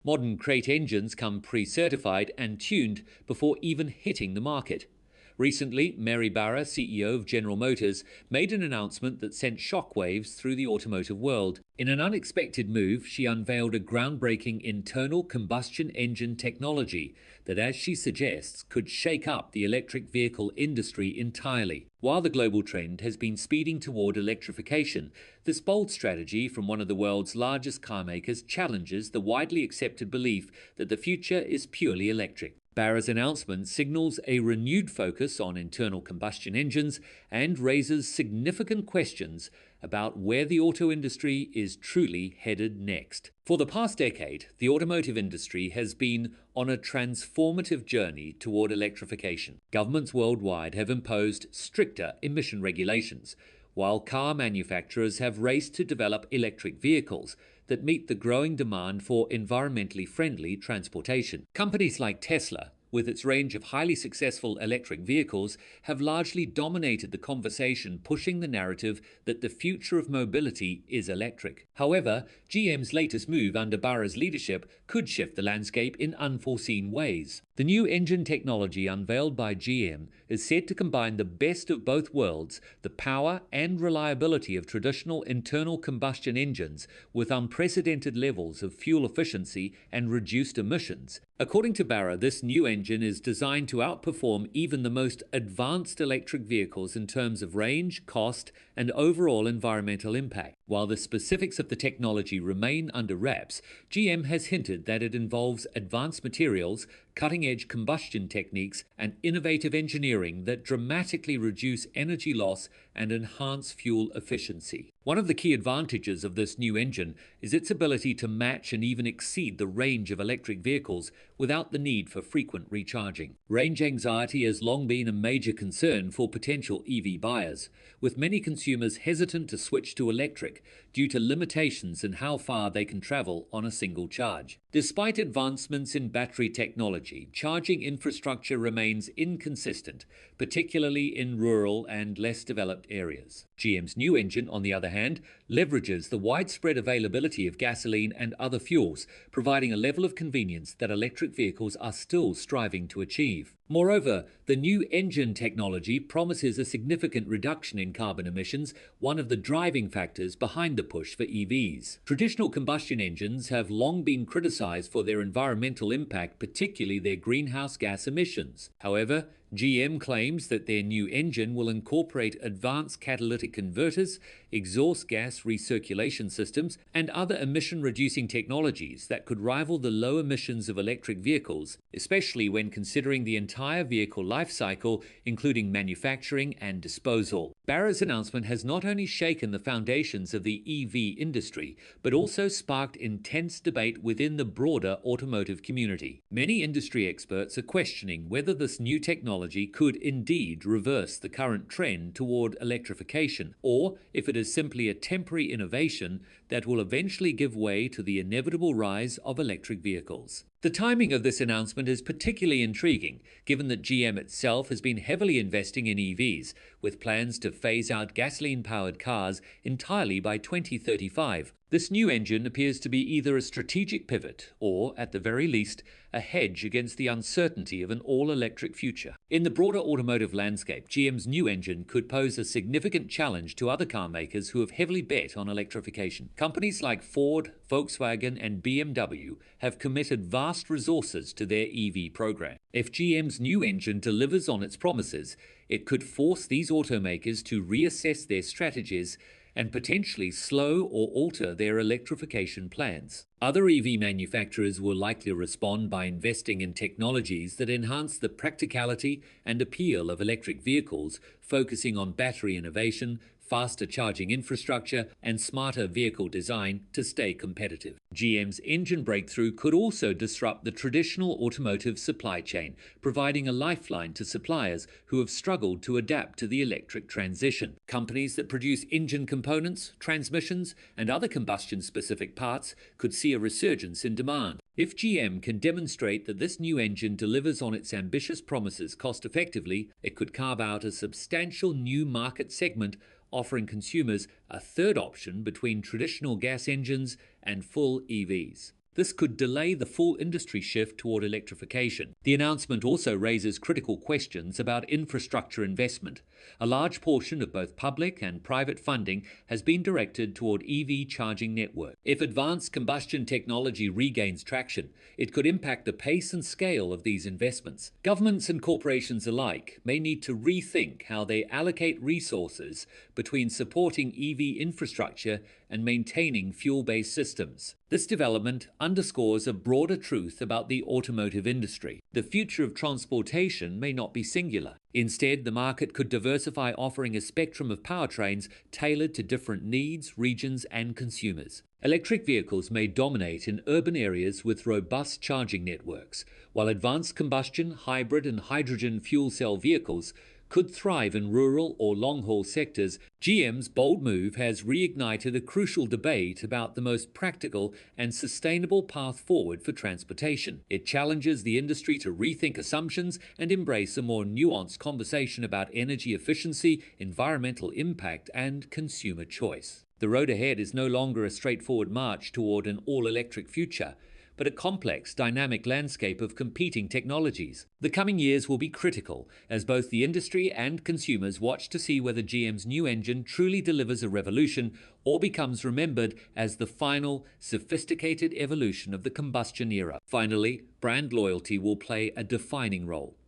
Modern crate engines come pre-certified and tuned before even hitting the market. Recently, Mary Barra, CEO of General Motors, made an announcement that sent shockwaves through the automotive world. In an unexpected move, she unveiled a groundbreaking internal combustion engine technology that, as she suggests, could shake up the electric vehicle industry entirely. While the global trend has been speeding toward electrification, this bold strategy from one of the world's largest car makers challenges the widely accepted belief that the future is purely electric. Barra's announcement signals a renewed focus on internal combustion engines and raises significant questions about where the auto industry is truly headed next. For the past decade, the automotive industry has been on a transformative journey toward electrification. Governments worldwide have imposed stricter emission regulations, while car manufacturers have raced to develop electric vehicles that meet the growing demand for environmentally friendly transportation. Companies like Tesla, with its range of highly successful electric vehicles, have largely dominated the conversation, pushing the narrative that the future of mobility is electric. However, GM's latest move under Barra's leadership could shift the landscape in unforeseen ways. The new engine technology unveiled by GM is said to combine the best of both worlds, the power and reliability of traditional internal combustion engines, with unprecedented levels of fuel efficiency and reduced emissions. According to Barra, this new engine is designed to outperform even the most advanced electric vehicles in terms of range, cost, and overall environmental impact. While the specifics of the technology remain under wraps, GM has hinted that it involves advanced materials, cutting-edge combustion techniques, and innovative engineering that dramatically reduce energy loss and enhance fuel efficiency. One of the key advantages of this new engine is its ability to match and even exceed the range of electric vehicles without the need for frequent recharging. Range anxiety has long been a major concern for potential EV buyers, with many consumers hesitant to switch to electric due to limitations in how far they can travel on a single charge. Despite advancements in battery technology, charging infrastructure remains inconsistent, particularly in rural and less developed areas. GM's new engine, on the other hand, leverages the widespread availability of gasoline and other fuels, providing a level of convenience that electric vehicles are still striving to achieve. Moreover, the new engine technology promises a significant reduction in carbon emissions, one of the driving factors behind the push for EVs. Traditional combustion engines have long been criticized for their environmental impact, particularly their greenhouse gas emissions. However, GM claims that their new engine will incorporate advanced catalytic converters, exhaust gas recirculation systems, and other emission-reducing technologies that could rival the low emissions of electric vehicles, especially when considering the entire vehicle life cycle, including manufacturing and disposal. Barra's announcement has not only shaken the foundations of the EV industry, but also sparked intense debate within the broader automotive community. Many industry experts are questioning whether this new technology could indeed reverse the current trend toward electrification, or if it is simply a temporary innovation that will eventually give way to the inevitable rise of electric vehicles. The timing of this announcement is particularly intriguing, given that GM itself has been heavily investing in EVs, with plans to phase out gasoline-powered cars entirely by 2035. This new engine appears to be either a strategic pivot or, at the very least, a hedge against the uncertainty of an all-electric future. In the broader automotive landscape, GM's new engine could pose a significant challenge to other car makers who have heavily bet on electrification. Companies like Ford, Volkswagen, and BMW have committed vast resources to their EV program. If GM's new engine delivers on its promises, it could force these automakers to reassess their strategies and potentially slow or alter their electrification plans. Other EV manufacturers will likely respond by investing in technologies that enhance the practicality and appeal of electric vehicles, focusing on battery innovation, faster charging infrastructure, and smarter vehicle design to stay competitive. GM's engine breakthrough could also disrupt the traditional automotive supply chain, providing a lifeline to suppliers who have struggled to adapt to the electric transition. Companies that produce engine components, transmissions, and other combustion-specific parts could see a resurgence in demand. If GM can demonstrate that this new engine delivers on its ambitious promises cost-effectively, it could carve out a substantial new market segment, offering consumers a third option between traditional gas engines and full EVs. This could delay the full industry shift toward electrification. The announcement also raises critical questions about infrastructure investment. A large portion of both public and private funding has been directed toward EV charging networks. If advanced combustion technology regains traction, it could impact the pace and scale of these investments. Governments and corporations alike may need to rethink how they allocate resources between supporting EV infrastructure and maintaining fuel-based systems. This development underscores a broader truth about the automotive industry. The future of transportation may not be singular. Instead, the market could diversify, offering a spectrum of powertrains tailored to different needs, regions, and consumers. Electric vehicles may dominate in urban areas with robust charging networks, while advanced combustion, hybrid, and hydrogen fuel cell vehicles could thrive in rural or long-haul sectors. GM's bold move has reignited a crucial debate about the most practical and sustainable path forward for transportation. It challenges the industry to rethink assumptions and embrace a more nuanced conversation about energy efficiency, environmental impact, and consumer choice. The road ahead is no longer a straightforward march toward an all-electric future, but a complex, dynamic landscape of competing technologies. The coming years will be critical as both the industry and consumers watch to see whether GM's new engine truly delivers a revolution or becomes remembered as the final, sophisticated evolution of the combustion era. Finally, brand loyalty will play a defining role.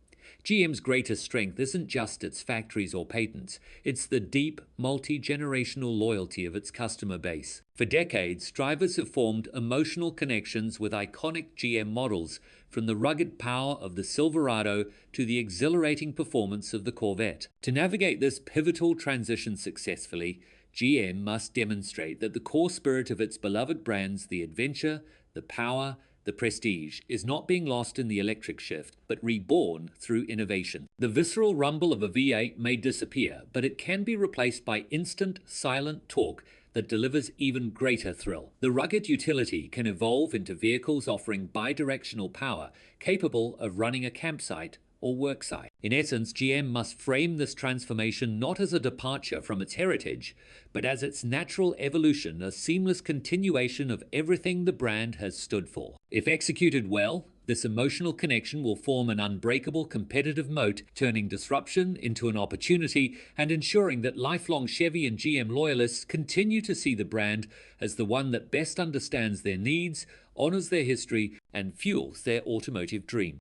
GM's greatest strength isn't just its factories or patents, it's the deep, multi-generational loyalty of its customer base. For decades, drivers have formed emotional connections with iconic GM models, from the rugged power of the Silverado to the exhilarating performance of the Corvette. To navigate this pivotal transition successfully, GM must demonstrate that the core spirit of its beloved brands, the adventure, the power, the prestige, is not being lost in the electric shift, but reborn through innovation. The visceral rumble of a V8 may disappear, but it can be replaced by instant, silent torque that delivers even greater thrill. The rugged utility can evolve into vehicles offering bidirectional power, capable of running a campsite or worksite. In essence, GM must frame this transformation not as a departure from its heritage, but as its natural evolution, a seamless continuation of everything the brand has stood for. If executed well, this emotional connection will form an unbreakable competitive moat, turning disruption into an opportunity and ensuring that lifelong Chevy and GM loyalists continue to see the brand as the one that best understands their needs, honors their history, and fuels their automotive dream.